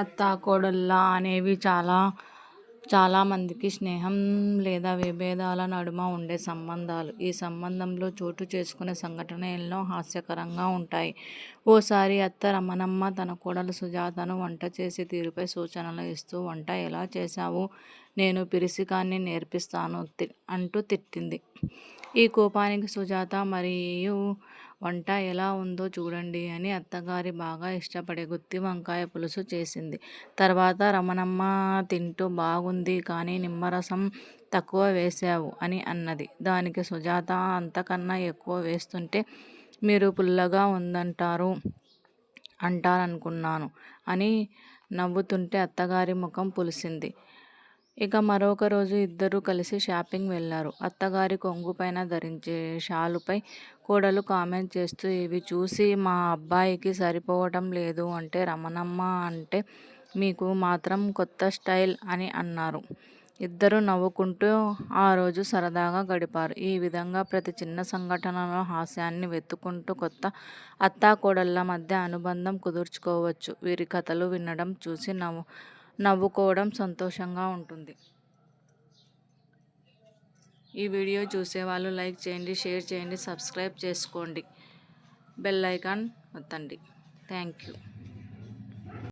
అత్తాకోడళ్ళ అనేవి చాలామందికి స్నేహం లేదా విభేదాల నడుమ ఉండే సంబంధాలు. ఈ సంబంధంలో చోటు చేసుకునే సంఘటనలు ఎన్నో హాస్యకరంగా ఉంటాయి. ఓసారి అత్త రమణమ్మ తన కోడలు సుజాతను వంట చేసే తీరుపై సూచనలు ఇస్తూ వంట ఎలా చేశావు, నేను పిరిసికాన్ని నేర్పిస్తాను అంటూ తిట్టింది. ఈ కోపానికి సుజాత మరియు వంట ఎలా ఉందో చూడండి అని అత్తగారి బాగా ఇష్టపడే గుత్తి వంకాయ పులుసు చేసింది. తర్వాత రమణమ్మ తింటూ బాగుంది కానీ నిమ్మరసం తక్కువ వేశావు అని అన్నది. దానికి సుజాత అంతకన్నా ఎక్కువ వేస్తుంటే మీరు పుల్లగా అంటారనుకున్నాను అని నవ్వుతుంటే అత్తగారి ముఖం పులిసింది. ఇక మరొక రోజు ఇద్దరూ కలిసి షాపింగ్ వెళ్లారు. అత్తగారి కొంగుపైన ధరించే షాలుపై కోడలు కామెంట్ చేస్తూ ఇవి చూసి మా అబ్బాయికి సరిపోవటం లేదు అంటే రమణమ్మ అంటే మీకు మాత్రం కొత్త స్టైల్ అని అన్నారు. ఇద్దరూ నవ్వుకుంటూ ఆ రోజు సరదాగా గడిపారు. ఈ విధంగా ప్రతి చిన్న సంఘటనలో హాస్యాన్ని వెతుక్కుంటూ కొత్త అత్తాకోడళ్ళ మధ్య అనుబంధం కుదుర్చుకోవచ్చు. వీరి కథలు వినడం చూసి నవ్వుకోవడం సంతోషంగా ఉంటుంది. ఈ వీడియో చూసేవాళ్ళు లైక్ చేయండి, షేర్ చేయండి, సబ్స్క్రైబ్ చేసుకోండి, బెల్ ఐకాన్ ఒత్తండి. Thank you.